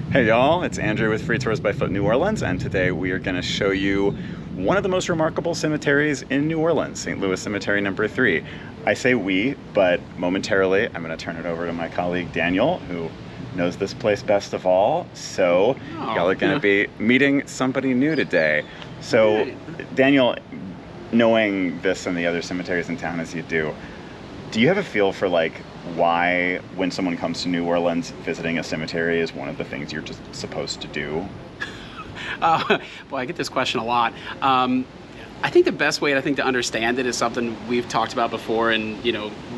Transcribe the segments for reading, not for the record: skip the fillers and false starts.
Hey y'all, it's Andrew with Free Tours by Foot New Orleans, and today we are going to show you one of the most remarkable cemeteries in New Orleans, St. Louis Cemetery number 3. I say we, but momentarily I'm going to turn it over to my colleague Daniel, who knows this place best of all. So y'all are going to be meeting somebody new today. So Daniel, knowing this and the other cemeteries in town as you do you have a feel for why when someone comes to New Orleans, visiting a cemetery is one of the things you're just supposed to do? Boy, I get this question a lot. I think the best way to understand it is something we've talked about before in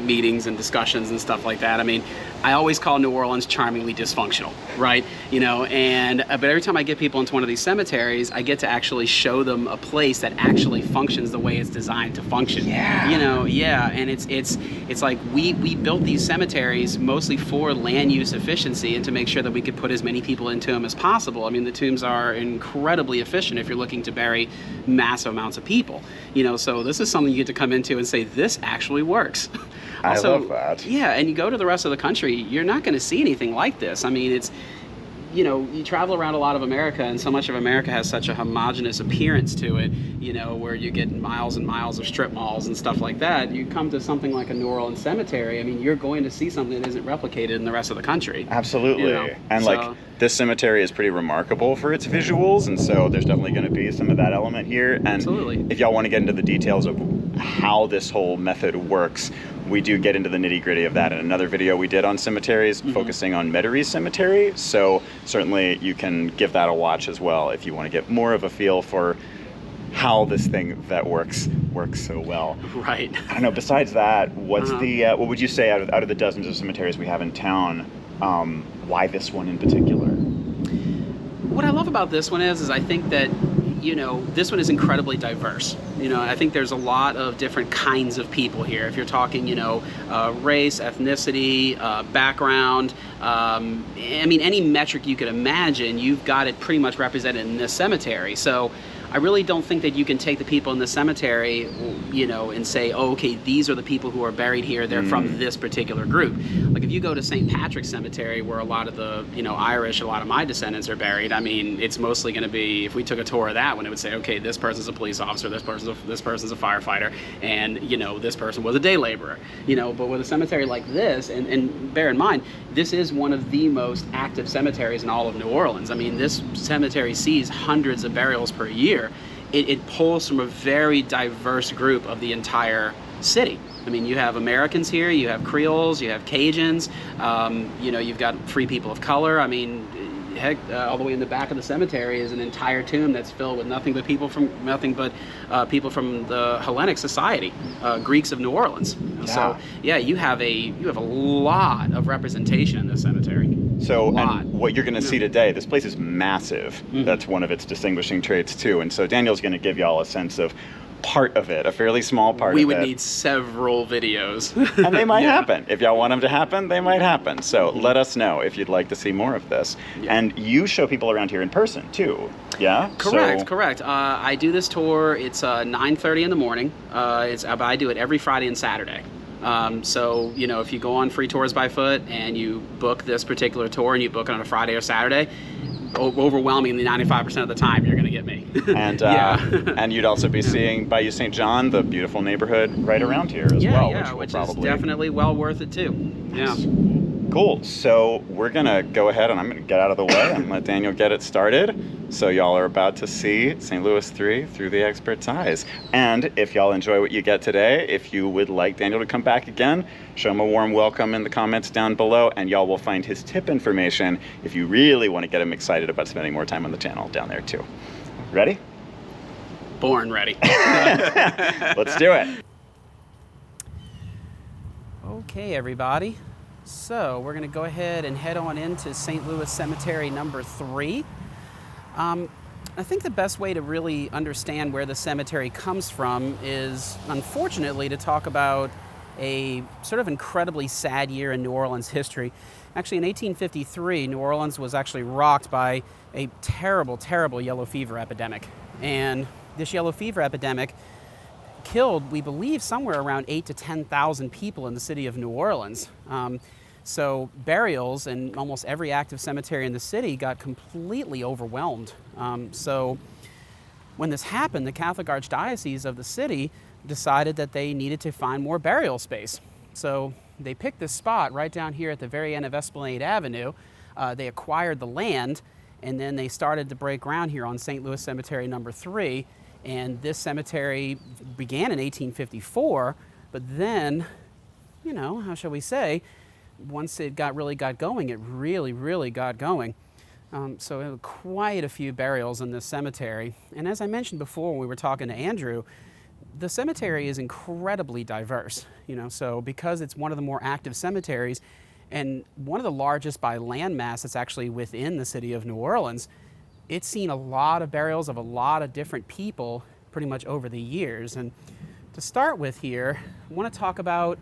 meetings and discussions and stuff like that. I mean, I always call New Orleans charmingly dysfunctional, right? But every time I get people into one of these cemeteries, I get to actually show them a place that actually functions the way it's designed to function. Yeah. And it's like we built these cemeteries mostly for land use efficiency and to make sure that we could put as many people into them as possible. I mean, the tombs are incredibly efficient if you're looking to bury massive amounts of people. So this is something you get to come into and say, this actually works. Also, I love that. Yeah, and you go to the rest of the country, you're not going to see anything like this. I mean, it's, you travel around a lot of America, and so much of America has such a homogeneous appearance to it, where you get miles and miles of strip malls and stuff like that. You come to something like a New Orleans cemetery, I mean, you're going to see something that isn't replicated in the rest of the country. Absolutely. And this cemetery is pretty remarkable for its visuals, and so there's definitely going to be some of that element here. And absolutely. If y'all want to get into the details of how this whole method works, we do get into the nitty-gritty of that in another video we did on cemeteries, focusing on Metairie Cemetery. So certainly you can give that a watch as well if you want to get more of a feel for how this thing that works so well. Right. I don't know, besides that, what's what would you say out of the dozens of cemeteries we have in town, why this one in particular? What I love about this one is I think that this one is incredibly diverse. I think there's a lot of different kinds of people here. If you're talking, race, ethnicity, background, I mean, any metric you could imagine, you've got it pretty much represented in this cemetery. So I really don't think that you can take the people in the cemetery, and say, oh, okay, these are the people who are buried here. They're from this particular group. Like if you go to St. Patrick's Cemetery, where a lot of the, Irish, a lot of my descendants are buried, I mean, it's mostly going to be, if we took a tour of that one, it would say, okay, this person's a police officer, this person's a firefighter, and, this person was a day laborer. But with a cemetery like this, and bear in mind, this is one of the most active cemeteries in all of New Orleans. I mean, this cemetery sees hundreds of burials per year. It pulls from a very diverse group of the entire city. I mean, you have Americans here, you have Creoles, you have Cajuns, you've got free people of color. I mean, heck, all the way in the back of the cemetery is an entire tomb that's filled with nothing but people from the Hellenic society, Greeks of New Orleans. Yeah. So yeah, you have a lot of representation in this cemetery. So, and what you're going to see today, this place is massive. That's one of its distinguishing traits too. And so Daniel's going to give y'all a sense of part of it, a fairly small part of it. We would need several videos. And they might happen. If y'all want them to happen, they might happen. So let us know if you'd like to see more of this. Yeah. And you show people around here in person too, yeah? Correct. I do this tour. It's 9:30 in the morning. I do it every Friday and Saturday. So, if you go on Free Tours by Foot and you book this particular tour and you book it on a Friday or Saturday, overwhelmingly 95% of the time you're going to get me. And and you'd also be seeing Bayou St. John, the beautiful neighborhood right around here as well. Yeah, which is definitely well worth it too. Yeah. Cool. So we're going to go ahead and I'm going to get out of the way and let Daniel get it started. So y'all are about to see St. Louis 3 through the expert's eyes. And if y'all enjoy what you get today, if you would like Daniel to come back again, show him a warm welcome in the comments down below, and y'all will find his tip information if you really want to get him excited about spending more time on the channel down there too. Ready? Born ready. Let's do it. Okay, everybody. So we're going to go ahead and head on into St. Louis Cemetery number 3. I think the best way to really understand where the cemetery comes from is, unfortunately, to talk about a sort of incredibly sad year in New Orleans history. Actually, in 1853, New Orleans was actually rocked by a terrible, terrible yellow fever epidemic. And this yellow fever epidemic killed, we believe, somewhere around 8,000 to 10,000 people in the city of New Orleans. So burials in almost every active cemetery in the city got completely overwhelmed. So when this happened, the Catholic Archdiocese of the city decided that they needed to find more burial space. So they picked this spot right down here at the very end of Esplanade Avenue. They acquired the land, and then they started to break ground here on St. Louis Cemetery number 3. And this cemetery began in 1854, but then, you know, how shall we say, once it really got going, it really got going. So it was quite a few burials in this cemetery. And as I mentioned before when we were talking to Andrew, the cemetery is incredibly diverse, you know, so because it's one of the more active cemeteries and one of the largest by landmass that's actually within the city of New Orleans, it's seen a lot of burials of a lot of different people pretty much over the years. And to start with here, I want to talk about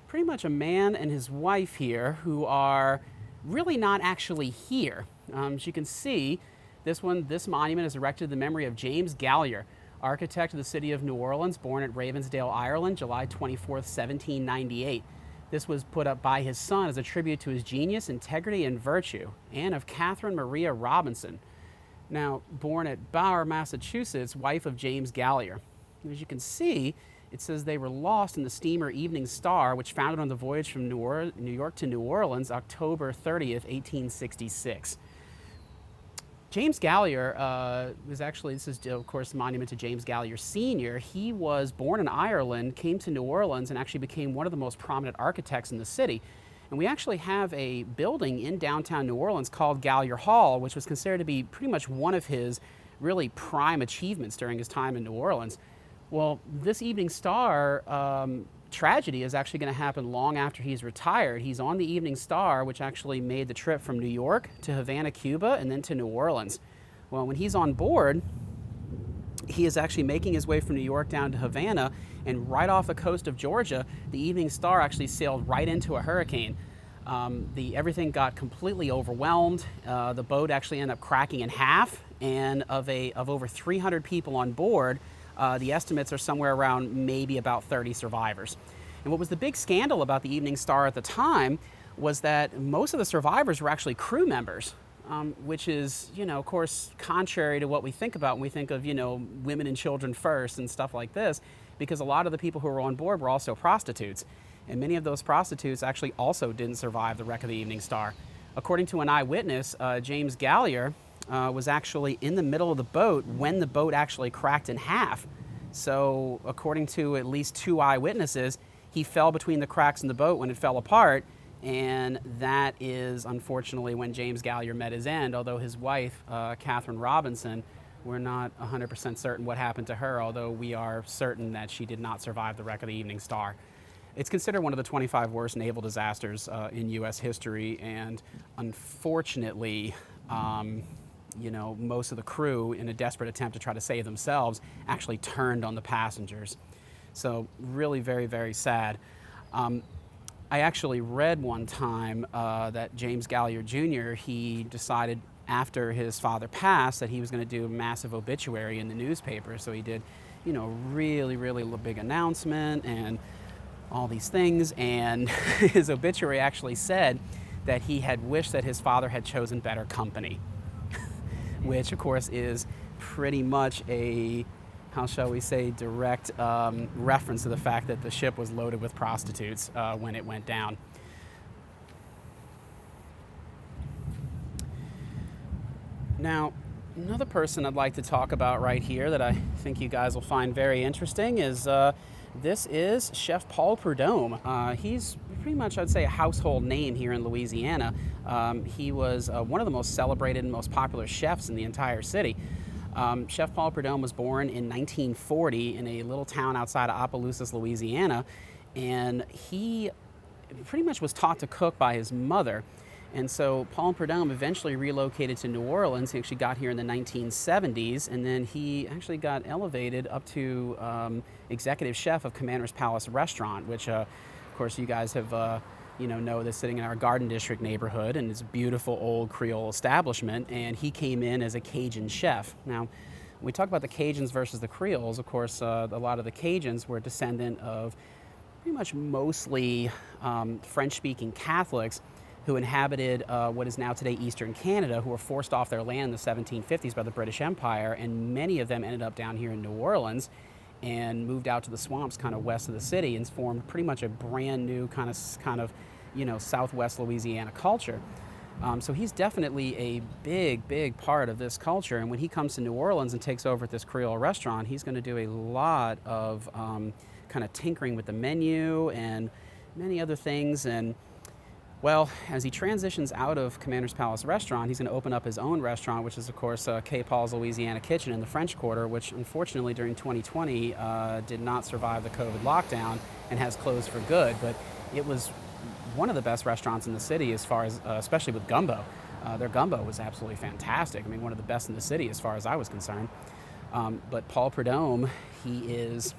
pretty much a man and his wife here who are really not actually here. As you can see, this monument is erected in the memory of James Gallier, architect of the city of New Orleans, born at Ravensdale, Ireland, July 24th, 1798. This was put up by his son as a tribute to his genius, integrity, and virtue, and of Catherine Maria Robinson, now born at Bauer, Massachusetts, wife of James Gallier. As you can see, it says they were lost in the steamer Evening Star, which foundered on the voyage from New York to New Orleans, October 30th, 1866. James Gallier was actually, this is of course a monument to James Gallier Sr. He was born in Ireland, came to New Orleans, and actually became one of the most prominent architects in the city. And we actually have a building in downtown New Orleans called Gallier Hall, which was considered to be pretty much one of his really prime achievements during his time in New Orleans. Well, this Evening Star tragedy is actually going to happen long after he's retired. He's on the Evening Star, which actually made the trip from New York to Havana, Cuba, and then to New Orleans. Well, when he's on board, he is actually making his way from New York down to Havana, and right off the coast of Georgia, the Evening Star actually sailed right into a hurricane. Everything got completely overwhelmed. The boat actually ended up cracking in half, and of over 300 people on board, the estimates are somewhere around maybe about 30 survivors. And what was the big scandal about the Evening Star at the time was that most of the survivors were actually crew members, which is, you know, of course, contrary to what we think about when we think of, you know, women and children first and stuff like this, because a lot of the people who were on board were also prostitutes. And many of those prostitutes actually also didn't survive the wreck of the Evening Star. According to an eyewitness, James Gallier was actually in the middle of the boat when the boat actually cracked in half. So according to at least 2 eyewitnesses, he fell between the cracks in the boat when it fell apart, and that is unfortunately when James Gallier met his end, although his wife, Catherine Robinson, we're not 100% certain what happened to her, although we are certain that she did not survive the wreck of the Evening Star. It's considered one of the 25 worst naval disasters in U.S. history, and unfortunately, you know, most of the crew, in a desperate attempt to try to save themselves, actually turned on the passengers. So really very, very sad. I actually read one time that James Gallier Jr., he decided after his father passed that he was going to do a massive obituary in the newspaper. So he did, you know, really, really big announcement and all these things. And his obituary actually said that he had wished that his father had chosen better company, which of course is pretty much a, how shall we say, direct reference to the fact that the ship was loaded with prostitutes when it went down. Now, another person I'd like to talk about right here that I think you guys will find very interesting is this is Chef Paul Prudhomme. He's pretty much, I'd say, a household name here in Louisiana. He was one of the most celebrated and most popular chefs in the entire city. Chef Paul Prudhomme was born in 1940 in a little town outside of Opelousas, Louisiana, and he pretty much was taught to cook by his mother. And so Paul Prudhomme eventually relocated to New Orleans. He actually got here in the 1970s, and then he actually got elevated up to executive chef of Commander's Palace Restaurant, which, of course, you guys have know this sitting in our Garden District neighborhood, and it's a beautiful old Creole establishment, and he came in as a Cajun chef. Now, when we talk about the Cajuns versus the Creoles, of course, a lot of the Cajuns were a descendant of pretty much mostly French-speaking Catholics who inhabited what is now today Eastern Canada, who were forced off their land in the 1750s by the British Empire, and many of them ended up down here in New Orleans and moved out to the swamps kind of west of the city and formed pretty much a brand new kind of Southwest Louisiana culture. So he's definitely a big part of this culture. And when he comes to New Orleans and takes over at this Creole restaurant, he's going to do a lot of kind of tinkering with the menu and many other things. And well, as he transitions out of Commander's Palace Restaurant, he's going to open up his own restaurant, which is, of course, K. Paul's Louisiana Kitchen in the French Quarter, which unfortunately during 2020 did not survive the COVID lockdown and has closed for good. But it was one of the best restaurants in the city as far as, especially with gumbo. Their gumbo was absolutely fantastic. I mean, one of the best in the city as far as I was concerned. But Paul Prudhomme, he is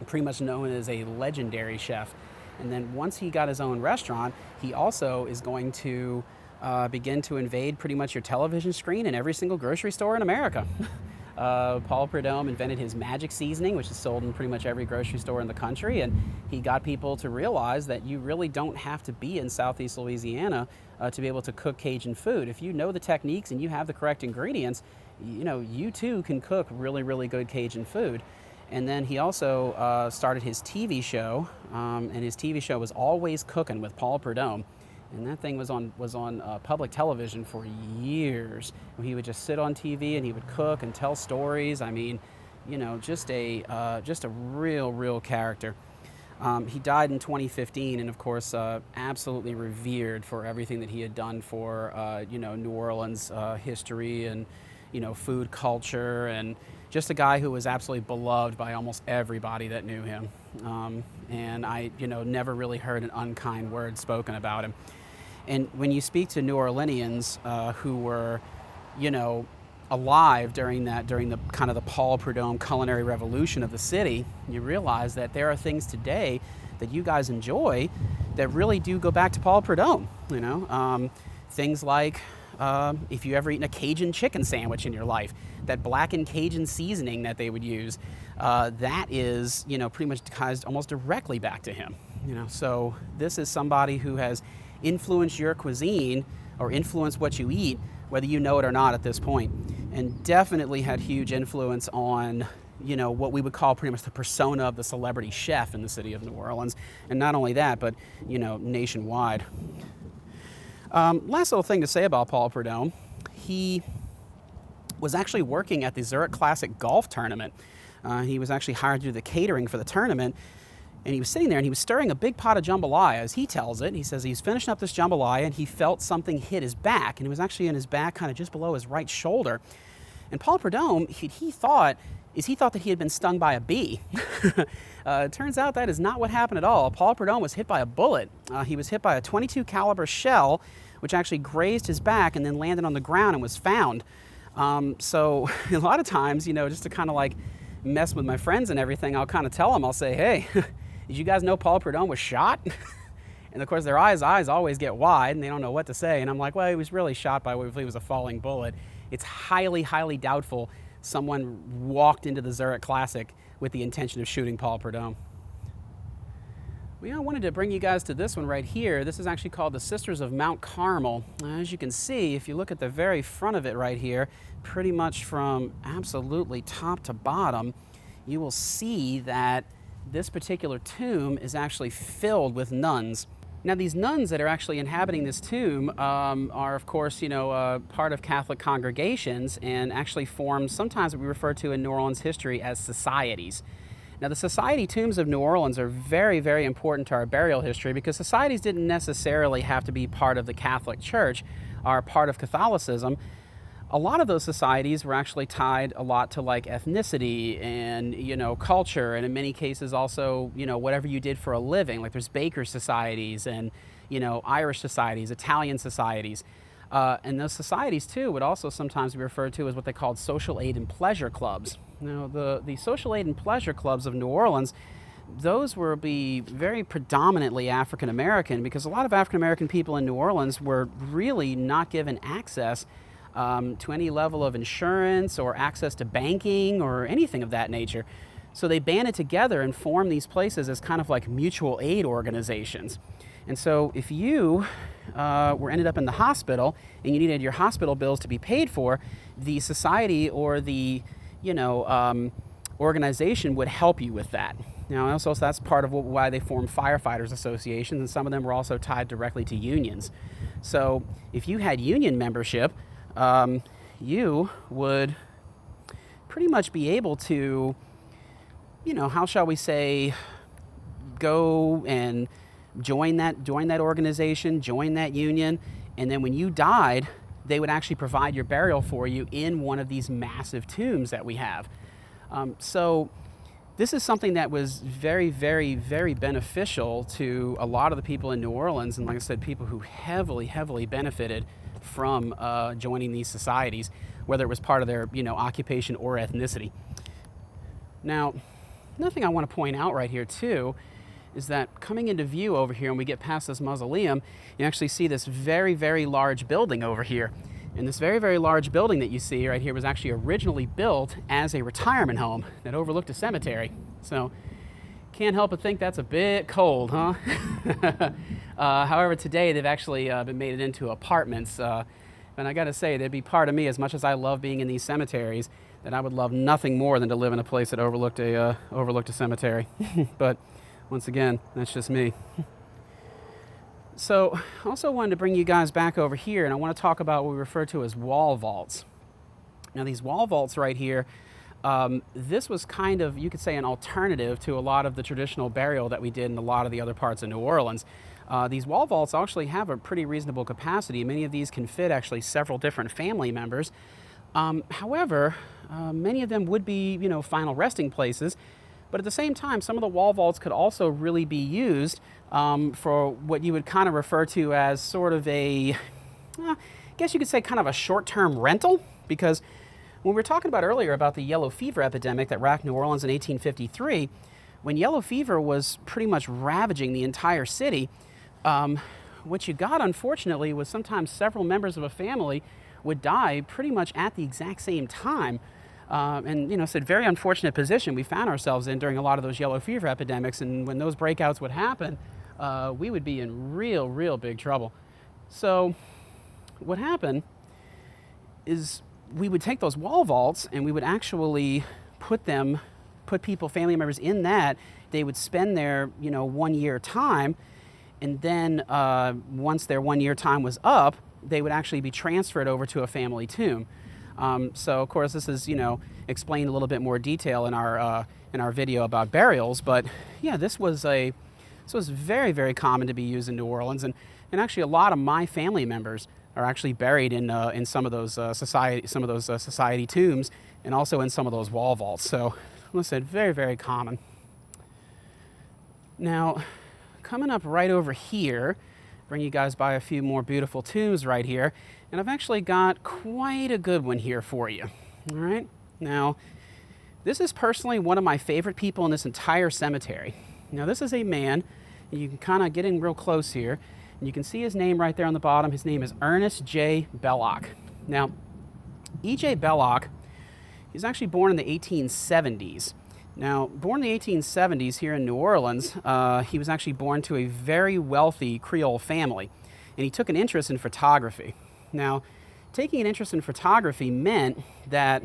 pretty much known as a legendary chef. And then once he got his own restaurant, he also is going to begin to invade pretty much your television screen in every single grocery store in America. Paul Prudhomme invented his magic seasoning, which is sold in pretty much every grocery store in the country, and he got people to realize that you really don't have to be in Southeast Louisiana to be able to cook Cajun food. If you know the techniques and you have the correct ingredients, you too can cook really good Cajun food. And then he also started his TV show, and his TV show was Always Cooking with Paul Prudhomme. And that thing was on public television for years. He would just sit on TV and he would cook and tell stories. I mean, just a real character. He died in 2015, and of course, absolutely revered for everything that he had done for New Orleans history and food culture, and just a guy who was absolutely beloved by almost everybody that knew him. And I never really heard an unkind word spoken about him. And when you speak to New Orleanians who were, alive during the kind of the Paul Prudhomme culinary revolution of the city, you realize that there are things today that you guys enjoy that really do go back to Paul Prudhomme. Things like if you ever eaten a Cajun chicken sandwich in your life, that blackened Cajun seasoning that they would use, that is, pretty much ties almost directly back to him. So this is somebody who has influence your cuisine or influence what you eat, whether you know it or not at this point, and definitely had huge influence on what we would call pretty much the persona of the celebrity chef in the city of New Orleans. And not only that, but nationwide. Last little thing to say about Paul Prudhomme, he was actually working at the Zurich Classic golf tournament. He was actually hired to do the catering for the tournament. And he was sitting there and he was stirring a big pot of jambalaya, as he tells it. He says he's finishing up this jambalaya and he felt something hit his back. And it was actually in his back, kind of just below his right shoulder. And Paul Prudhomme, he thought that he had been stung by a bee. It turns out that is not what happened at all. Paul Prudhomme was hit by a bullet. He was hit by a .22 caliber shell, which actually grazed his back and then landed on the ground and was found. So a lot of times, just to kind of like mess with my friends and everything, I'll kind of tell them, I'll say, hey, did you guys know Paul Prudhomme was shot? And of course their eyes always get wide and they don't know what to say. And I'm like, well, he was really shot by what I believe was a falling bullet. It's highly doubtful someone walked into the Zurich Classic with the intention of shooting Paul Prudhomme. Well, I wanted to bring you guys to this one right here. This is actually called the Sisters of Mount Carmel. As you can see, if you look at the very front of it right here, pretty much from absolutely top to bottom, you will see that this particular tomb is actually filled with nuns. Now, these nuns that are actually inhabiting this tomb are, of course, part of Catholic congregations and actually form sometimes what we refer to in New Orleans history as societies. Now, the society tombs of New Orleans are very important to our burial history because societies didn't necessarily have to be part of the Catholic Church or part of Catholicism. A lot of those societies were actually tied a lot to like ethnicity and, culture, and in many cases also, whatever you did for a living. Like there's baker societies and, Irish societies, Italian societies. And those societies too would also sometimes be referred to as what they called social aid and pleasure clubs. Now, the social aid and pleasure clubs of New Orleans, those will be very predominantly African American because a lot of African American people in New Orleans were really not given access to any level of insurance or access to banking or anything of that nature. So they banded together and formed these places as kind of like mutual aid organizations. And so if you were ended up in the hospital and you needed your hospital bills to be paid for, the society or the organization would help you with that. Now, also, so that's part of why they formed firefighters associations, and some of them were also tied directly to unions. So if you had union membership, you would pretty much be able to, how shall we say, go and join that organization, join that union, and then when you died, they would actually provide your burial for you in one of these massive tombs that we have. So this is something that was very, very, very beneficial to a lot of the people in New Orleans, and like I said, people who heavily, heavily benefited from joining these societies, whether it was part of their occupation or ethnicity. Now, another thing I want to point out right here too is that coming into view over here, when we get past this mausoleum, you actually see this very, very large building over here. And this very, very large building that you see right here was actually originally built as a retirement home that overlooked a cemetery. So, can't help but think that's a bit cold, huh? However, today they've actually been made it into apartments. And I gotta say, there'd be part of me, as much as I love being in these cemeteries, that I would love nothing more than to live in a place that overlooked a cemetery. But once again, that's just me. So I also wanted to bring you guys back over here, and I want to talk about what we refer to as wall vaults. Now, these wall vaults right here, this was kind of, you could say, an alternative to a lot of the traditional burial that we did in a lot of the other parts of New Orleans. These wall vaults actually have a pretty reasonable capacity. Many of these can fit actually several different family members. However, many of them would be, final resting places. But at the same time, some of the wall vaults could also really be used for what you would kind of refer to as sort of I guess you could say kind of a short-term rental, because when we were talking about earlier about the yellow fever epidemic that racked New Orleans in 1853, when yellow fever was pretty much ravaging the entire city, what you got, unfortunately, was sometimes several members of a family would die pretty much at the exact same time. And it's a very unfortunate position we found ourselves in during a lot of those yellow fever epidemics. And when those breakouts would happen, we would be in real, real big trouble. So what happened is we would take those wall vaults and we would actually put family members in that. They would spend their, 1 year time. And then once their 1 year time was up, they would actually be transferred over to a family tomb. So of course this is, explained a little bit more detail in our video about burials, but yeah, this was very, very common to be used in New Orleans, and actually a lot of my family members are actually buried in some of those society tombs, and also in some of those wall vaults. So, like I said, very, very common. Now, coming up right over here, bring you guys by a few more beautiful tombs right here, and I've actually got quite a good one here for you. All right, now this is personally one of my favorite people in this entire cemetery. Now this is a man, and you can kind of get in real close here, and you can see his name right there on the bottom. His name is Ernest J Bellock. Now, E.J. Bellock, he was actually born in the 1870s. Now, born in the 1870s here in New Orleans, he was actually born to a very wealthy Creole family, and he took an interest in photography. Now, taking an interest in photography meant that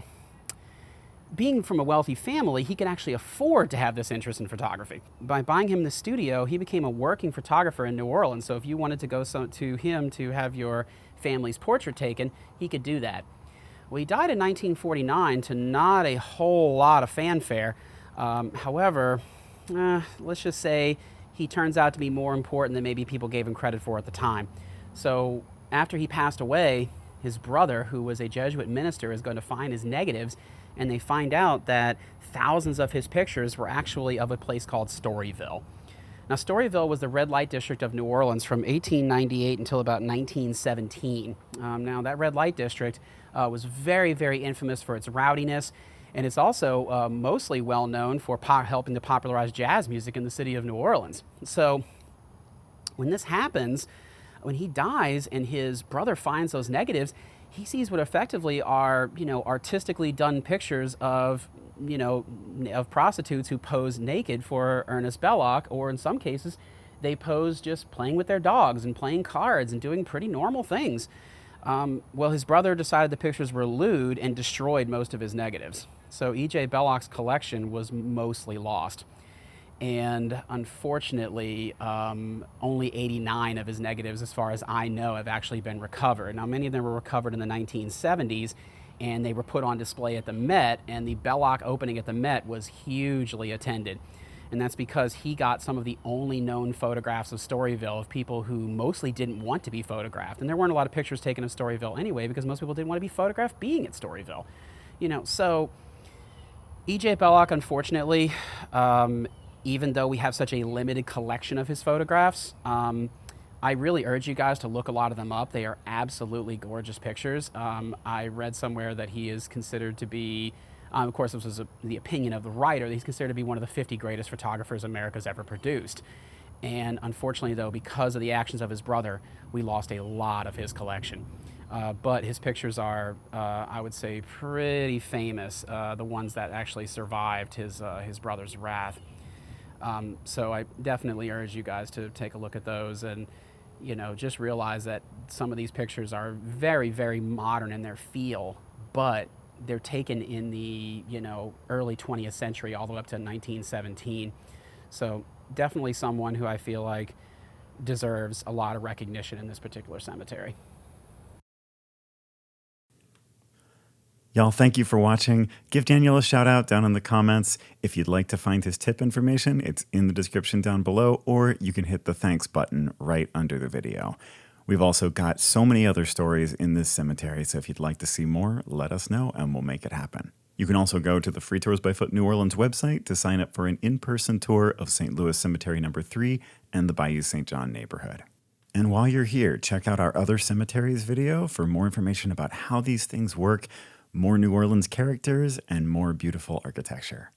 being from a wealthy family, he could actually afford to have this interest in photography. By buying him the studio, he became a working photographer in New Orleans, so if you wanted to go to him to have your family's portrait taken, he could do that. Well, he died in 1949 to not a whole lot of fanfare. However, let's just say he turns out to be more important than maybe people gave him credit for at the time. So after he passed away, his brother, who was a Jesuit minister, is going to find his negatives, and they find out that thousands of his pictures were actually of a place called Storyville. Now, Storyville was the red light district of New Orleans from 1898 until about 1917. Now, that red light district was very, very infamous for its rowdiness, and it's also mostly well known for helping to popularize jazz music in the city of New Orleans. So when this happens, when he dies and his brother finds those negatives, he sees what effectively are, artistically done pictures of of prostitutes who pose naked for Ernest Bellock, or in some cases, they pose just playing with their dogs and playing cards and doing pretty normal things. Well, his brother decided the pictures were lewd and destroyed most of his negatives. So E.J. Bellock's collection was mostly lost. And unfortunately, only 89 of his negatives, as far as I know, have actually been recovered. Now, many of them were recovered in the 1970s, and they were put on display at the Met, and the Bellock opening at the Met was hugely attended. And that's because he got some of the only known photographs of Storyville of people who mostly didn't want to be photographed. And there weren't a lot of pictures taken of Storyville anyway, because most people didn't want to be photographed being at Storyville. So E.J. Bellock, unfortunately, even though we have such a limited collection of his photographs, I really urge you guys to look a lot of them up. They are absolutely gorgeous pictures. I read somewhere that he is considered to be, of course this was the opinion of the writer, that he's considered to be one of the 50 greatest photographers America's ever produced. And unfortunately though, because of the actions of his brother, we lost a lot of his collection. But his pictures are, I would say, pretty famous, the ones that actually survived his brother's wrath. So I definitely urge you guys to take a look at those and, just realize that some of these pictures are very, very modern in their feel, but they're taken in the, early 20th century all the way up to 1917. So definitely someone who I feel like deserves a lot of recognition in this particular cemetery. Y'all, thank you for watching. Give Daniel a shout out down in the comments. If you'd like to find his tip information, it's in the description down below, or you can hit the thanks button right under the video. We've also got so many other stories in this cemetery, so if you'd like to see more, let us know and we'll make it happen. You can also go to the Free Tours by Foot New Orleans website to sign up for an in-person tour of St. Louis Cemetery No. 3 and the Bayou St. John neighborhood. And while you're here, check out our other cemeteries video for more information about how these things work, more New Orleans characters, and more beautiful architecture.